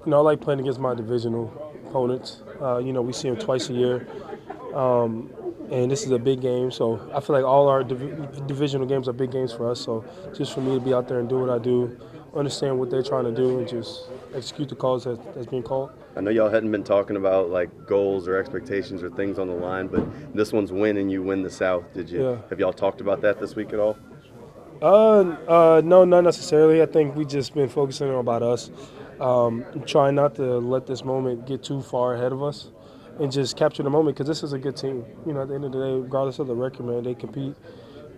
I like playing against my divisional opponents. We see them twice a year, and this is a big game. So I feel like all our divisional games are big games for us. So just for me to be out there and do what I do, understand what they're trying to do, and just execute the calls that's being called. I know y'all hadn't been talking about like goals or expectations or things on the line, but this one's win and you win the South. Have y'all talked about that this week at all? No, not necessarily. I think we just been focusing on about us, trying not to let this moment get too far ahead of us, and just capture the moment because this is a good team. At the end of the day, regardless of the record, man, they compete,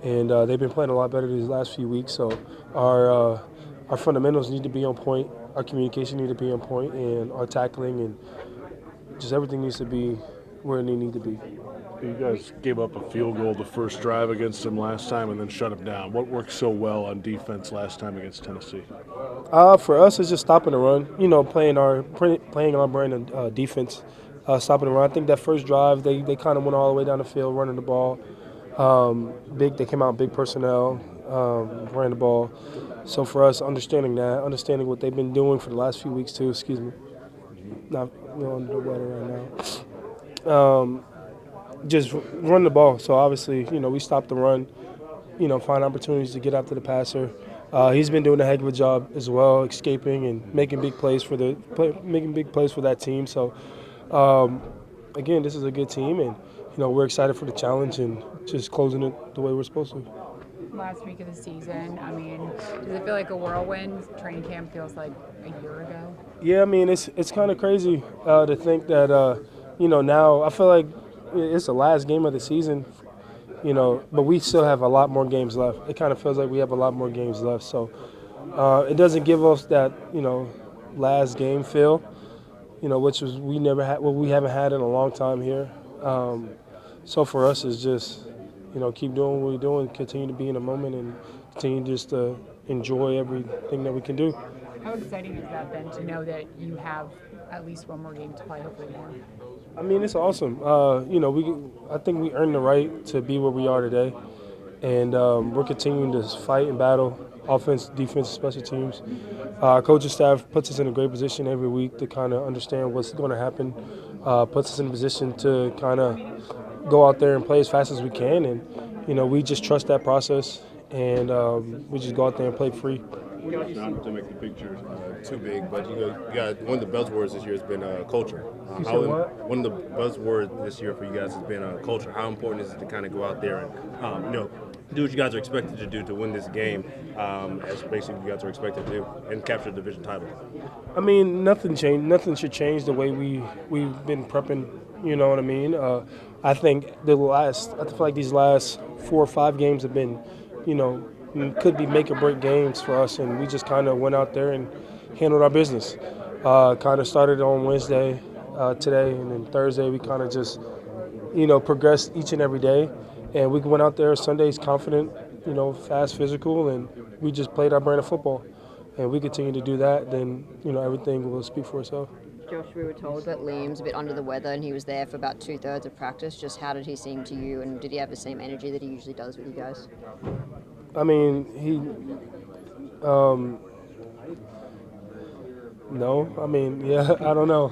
and they've been playing a lot better these last few weeks. So our fundamentals need to be on point, our communication need to be on point, and our tackling and just everything needs to be where it need to be. You guys gave up a field goal the first drive against them last time and then shut them down. What worked so well on defense last time against Tennessee? For us, it's just stopping the run. Playing our brand of defense, stopping the run. I think that first drive, they kind of went all the way down the field running the ball. They came out big personnel, ran the ball. So for us, understanding what they've been doing for the last few weeks too. Excuse me, not under the weather right now. Just run the ball. So obviously, we stop the run, find opportunities to get after the passer. He's been doing a heck of a job as well, escaping and making big plays for that team. So again, this is a good team, and we're excited for the challenge and just closing it the way we're supposed to. Last week of the season, does it feel like a whirlwind? Training camp feels like a year ago. Yeah, it's kind of crazy to think that now I feel like it's the last game of the season, but we still have a lot more games left. It kind of feels like we have a lot more games left. So it doesn't give us that, last game feel, which we haven't had in a long time here. So for us, it's just, keep doing what we're doing, continue to be in the moment, and continue just to enjoy everything that we can do. How exciting has that been to know that you have at least one more game to play, hopefully more? It's awesome. I think we earned the right to be where we are today, and we're continuing to fight and battle, offense, defense, special teams. Our coaching staff puts us in a great position every week to kind of understand what's going to happen, puts us in a position to kind of go out there and play as fast as we can, and we just trust that process, and we just go out there and play free. Not to make the picture too big, but you got one of the buzzwords this year has been culture. One of the buzzwords this year for you guys has been culture. How important is it to kind of go out there and do what you guys are expected to do to win this game, as basically you guys are expected to do, and capture the division title? Nothing changed. Nothing should change the way we've been prepping. You know what I mean? I think I feel like these last 4 or 5 games have been, could be make or break games for us, and we just kind of went out there and handled our business. Kind of started on Wednesday, today, and then Thursday we kind of just, progressed each and every day, and we went out there Sundays confident, fast, physical, and we just played our brand of football, and we continue to do that. Then everything will speak for itself. Josh, we were told that Liam's a bit under the weather and he was there for about 2/3 of practice. Just how did he seem to you, and did he have the same energy that he usually does with you guys? No. I don't know.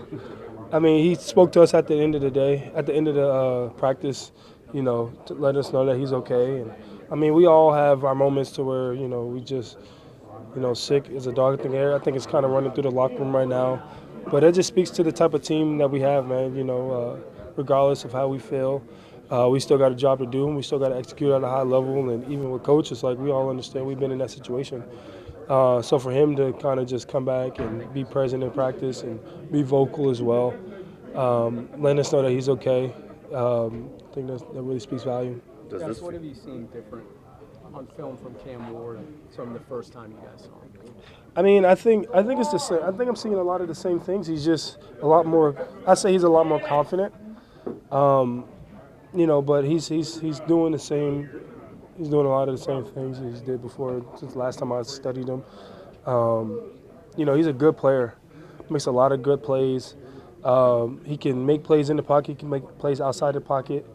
He spoke to us at the end of the day, at the end of the practice, to let us know that he's okay. And we all have our moments to where, we just, sick as a dog in the air. I think it's kind of running through the locker room right now. But it just speaks to the type of team that we have, man. Regardless of how we feel, we still got a job to do, and we still got to execute at a high level. And even with coaches, like, we all understand we've been in that situation. So for him to kind of just come back and be present in practice and be vocal as well, letting us know that he's okay, I think that really speaks volume. What have you seen different on film from Cam Ward from the first time you guys saw him? I think it's the same. I think I'm seeing a lot of the same things. He's just a lot more. I say he's a lot more confident. But he's doing the same. He's doing a lot of the same things he did before. Since the last time I studied him, he's a good player. Makes a lot of good plays. He can make plays in the pocket. He can make plays outside the pocket.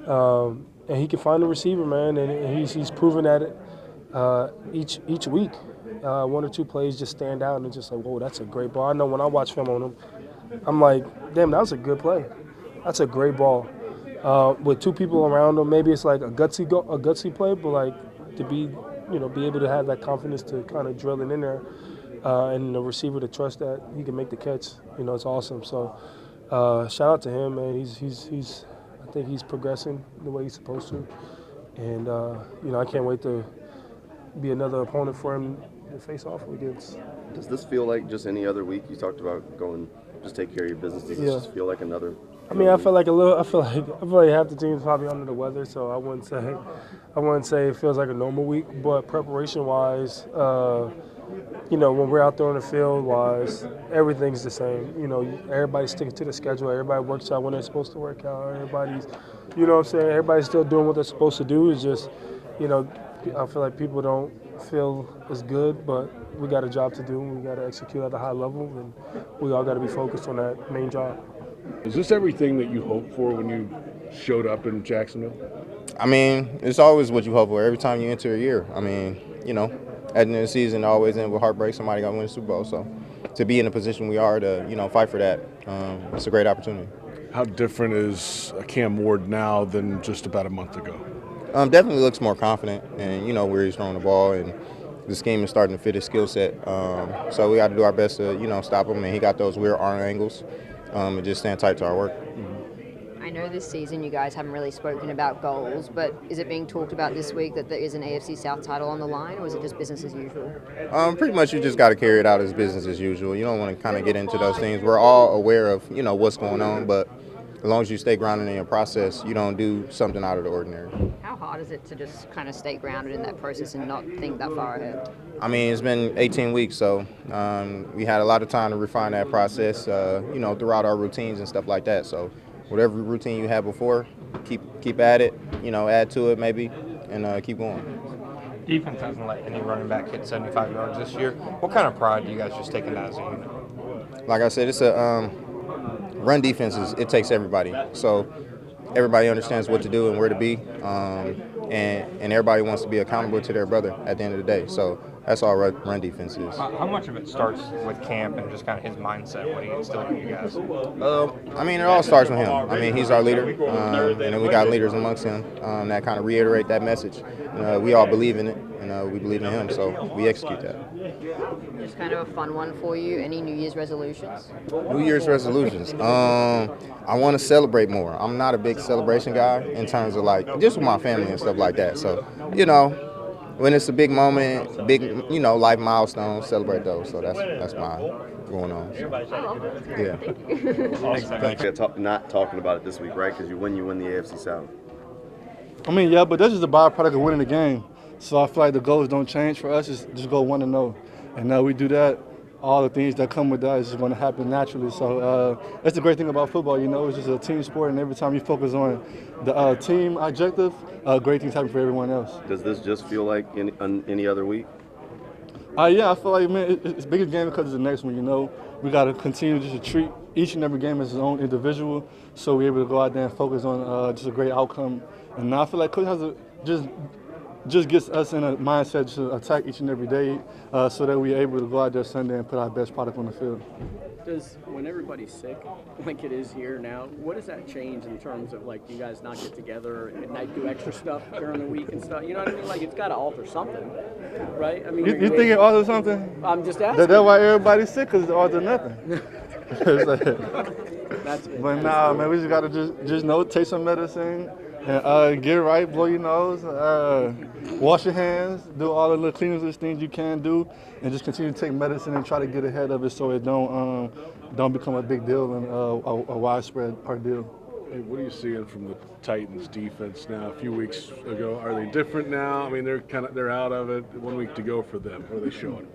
And he can find the receiver, man. And he's proven at it each week. one or two plays just stand out and it's just like, whoa, that's a great ball. I know when I watch film on him, I'm like, damn, that was a good play. That's a great ball. With two people around him, maybe it's like a gutsy play, but like to be able to have that confidence to kind of drill it in there, and the receiver to trust that he can make the catch. It's awesome. So shout out to him, man. I think he's progressing the way he's supposed to, and I can't wait to be another opponent for him to face off against. Does this feel like just any other week? You talked about going, just take care of your business. Does this just feel like another? I mean, I feel like half the team's probably under the weather, so I wouldn't say it feels like a normal week. But preparation-wise, when we're out there on the field-wise, everything's the same. Everybody's sticking to the schedule. Everybody works out when they're supposed to work out. Everybody's, everybody's still doing what they're supposed to do. It's just, I feel like people don't feel as good, but we got a job to do. We got to execute at a high level, and we all got to be focused on that main job. Is this everything that you hoped for when you showed up in Jacksonville? I mean, it's always what you hope for every time you enter a year. I mean, at the end of the season, always end with heartbreak. Somebody got to win the Super Bowl. So to be in the position we are to, fight for that, it's a great opportunity. How different is Cam Ward now than just about a month ago? Definitely looks more confident and, where he's throwing the ball, and the scheme is starting to fit his skill set. So we got to do our best to, stop him, and he got those weird arm angles. And just stand tight to our work. I know this season you guys haven't really spoken about goals, but is it being talked about this week that there is an AFC South title on the line, or is it just business as usual? Pretty much you just got to carry it out as business as usual. You don't want to kind of get into those things. We're all aware of, what's going on, but as long as you stay grounded in your process, you don't do something out of the ordinary. How hard is it to just kind of stay grounded in that process and not think that far ahead? I mean, it's been 18 weeks, so we had a lot of time to refine that process, throughout our routines and stuff like that. So whatever routine you had before, keep at it, add to it maybe, and keep going. Defense hasn't let any running back hit 75 yards this year. What kind of pride do you guys just take in that as a unit? Like I said, it's a run defense. It takes everybody. So everybody understands what to do and where to be, and everybody wants to be accountable to their brother at the end of the day. So that's all run defense is. How much of it starts with camp and just kind of his mindset, what he instilled in you guys? I mean, it all starts with him. I mean, he's our leader, and then we got leaders amongst him that kind of reiterate that message. We all believe in it, and we believe in him, so we execute that. Just kind of a fun one for you. Any New Year's resolutions? New Year's resolutions. I want to celebrate more. I'm not a big celebration guy in terms of just with my family and stuff like that. So, when it's a big moment, big, life milestones, celebrate those. So that's my going on. Yeah. Thanks. Not talking about it this week, right? Because you win the AFC South. I mean, yeah, but that's just a byproduct of winning the game. So I feel like the goals don't change for us. It's just go 1-0. And now we do that. All the things that come with that is just going to happen naturally. So that's the great thing about football, it's just a team sport, and every time you focus on the team objective, great things happen for everyone else. Does this just feel like any other week? Yeah, I feel like, man, it's a bigger game because it's the next one, We got to continue just to treat each and every game as its own individual, so we're able to go out there and focus on just a great outcome. And now I feel like Coach has just gets us in a mindset to attack each and every day, so that we're able to go out there Sunday and put our best product on the field. When everybody's sick, like it is here now, what does that change in terms of you guys not get together at night, do extra stuff during the week and stuff? You know what I mean? It's got to alter something, right? I mean, you think it alters something? I'm just asking. That's why everybody's sick, because it alters nothing. But nah, man, we just got to just take some medicine. And get right, blow your nose, wash your hands, do all the little cleanliness things you can do, and just continue to take medicine and try to get ahead of it so it don't become a big deal and a widespread ordeal. Hey, what are you seeing from the Titans defense now? A few weeks ago, are they different now? I mean, they're out of it. 1 week to go for them. What are they showing?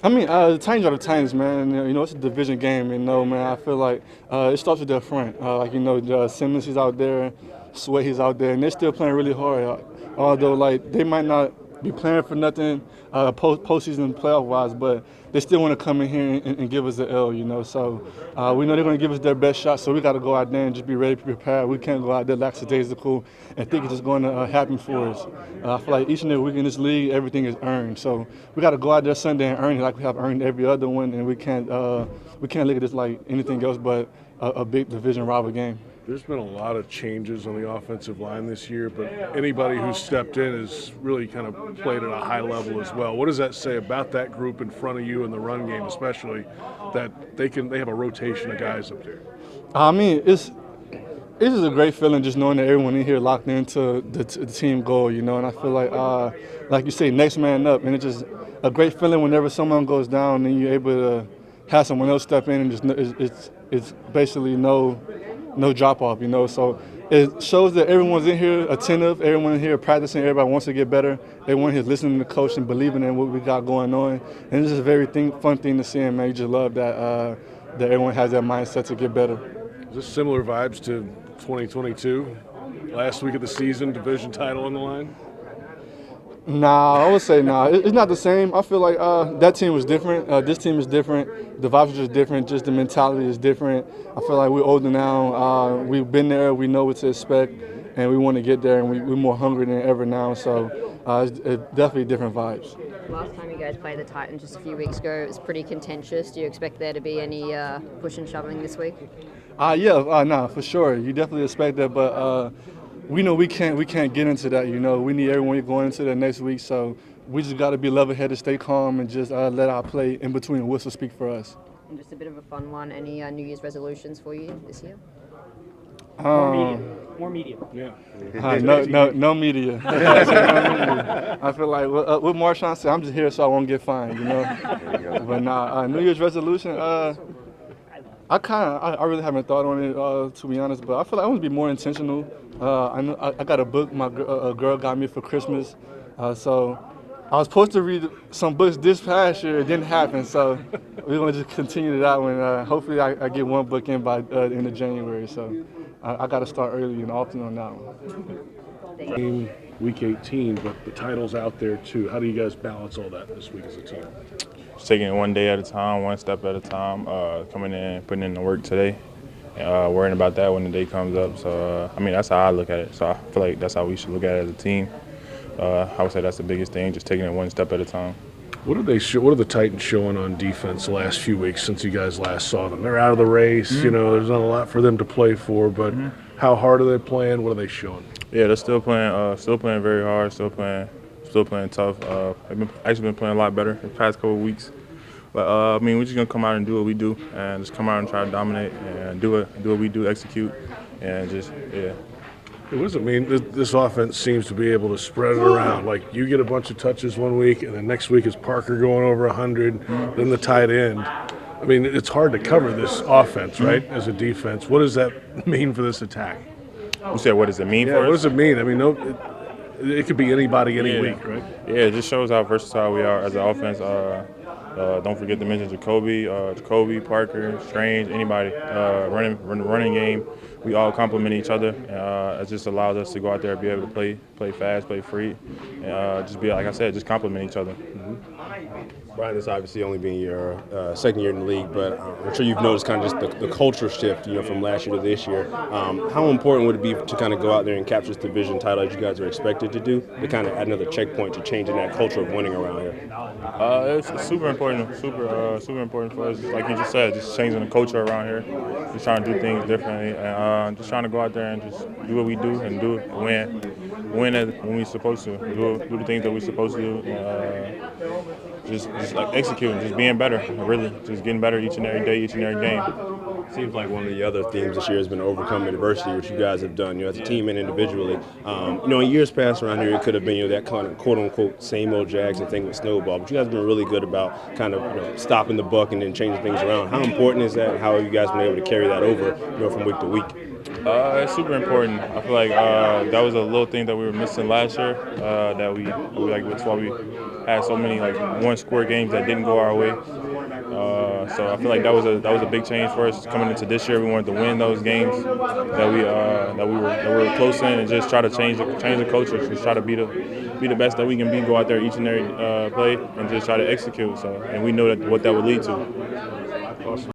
I mean, the Titans are the Titans, man. It's a division game, man. I feel like it starts with their front. Simmons is out there. Sweat, he's out there, and they're still playing really hard. Although, they might not be playing for nothing postseason playoff-wise, but they still want to come in here and give us the L, you know. So we know they're going to give us their best shot, so we got to go out there and just be ready to prepare. We can't go out there lackadaisical and think it's just going to happen for us. I feel like each and every week in this league, everything is earned. So we got to go out there Sunday and earn it like we have earned every other one, and we can't look at this like anything else but a big division rival game. There's been a lot of changes on the offensive line this year, but anybody who's stepped in has really kind of played at a high level as well. What does that say about that group in front of you in the run game, especially that they have a rotation of guys up there? I mean, it's just a great feeling just knowing that everyone in here locked into the team goal, you know. And I feel like you say, next man up, and it's just a great feeling whenever someone goes down and you're able to have someone else step in and just it's basically no drop off, you know. So it shows that everyone's in here attentive, everyone in here practicing, everybody wants to get better. Everyone here listening to the coach and believing in what we got going on. And it's just a very fun thing to see, and man, you just love that that everyone has that mindset to get better. Is this similar vibes to 2022? Last week of the season, division title on the line? Nah, I would say nah. It's not the same. I feel like that team was different. This team is different. The vibes are just different. Just the mentality is different. I feel like we're older now. We've been there. We know what to expect, and we want to get there. And we're more hungry than ever now. So it's definitely different vibes. Last time you guys played the Titans just a few weeks ago, it was pretty contentious. Do you expect there to be any push and shoving this week? No, for sure. You definitely expect that, but we know we can't get into that. You know, we need everyone going into the next week, so we just got to be level-headed, stay calm, and just let our play in between the whistle speak for us. And just a bit of a fun one. Any New Year's resolutions for you this year? More media. Yeah. No media. I feel like what Marshawn said, I'm just here so I won't get fined, you know. But New Year's resolution. I really haven't thought on it to be honest, but I feel like I want to be more intentional. I know I got a book a girl got me for Christmas, so I was supposed to read some books this past year. It didn't happen, so we're gonna just continue that one. Hopefully, I get one book in by the end of January. So I got to start early and often on that one. Week 18, but the title's out there too. How do you guys balance all that this week as a team? Just taking it one day at a time, one step at a time, coming in, putting in the work today, worrying about that when the day comes up. So, I mean, that's how I look at it. So I feel like that's how we should look at it as a team. I would say that's the biggest thing, just taking it one step at a time. What are the Titans showing on defense the last few weeks since you guys last saw them? They're out of the race. You know, there's not a lot for them to play for, but how hard are they playing? What are they showing? Yeah, they're still playing very hard, still playing tough. I've actually been playing a lot better the past couple of weeks. But I mean, we're just gonna come out and do what we do, and just come out and try to dominate and do what we do, execute, and just What does it mean? This offense seems to be able to spread it around. Like you get a bunch of touches one week, and then next week is Parker going over 100, then the tight end. I mean, it's hard to cover this offense, right? As a defense, what does that mean for this attack? You said, what does it mean for us? What does it mean? I mean, it could be anybody any week, right? Yeah, it just shows how versatile we are as an offense. Don't forget to mention Jacoby, Parker, Strange, anybody. Running game, we all complement each other. It just allows us to go out there and be able to play fast, play free, and just be, like I said, just complement each other. Brian, this obviously only being your second year in the league, but I'm sure you've noticed kind of just the culture shift, you know, from last year to this year. How important would it be to kind of go out there and capture this division title as you guys are expected to do, to kind of add another checkpoint to changing that culture of winning around here? It's super important, super important for us. Like you just said, just changing the culture around here, just trying to do things differently, and just trying to go out there and just do what we do and win when we're supposed to, do the things that we're supposed to do. Just like executing, just being better, really, just getting better each and every day, each and every game. Seems like one of the other themes this year has been overcoming adversity, which you guys have done, you know, as a team and individually. You know, in years past around here, it could have been, you know, that kind of quote-unquote same old Jags and thing with snowball, but you guys have been really good about kind of, you know, stopping the buck and then changing things around. How important is that? How have you guys been able to carry that over, you know, from week to week? It's super important. I feel like that was a little thing that we were missing last year. That's why we had so many like one-score games that didn't go our way. So I feel like that was a big change for us coming into this year. We wanted to win those games that we were close in, and just try to change the culture. Just try to be the best that we can be. Go out there each and every play and just try to execute. So, and we know what that would lead to.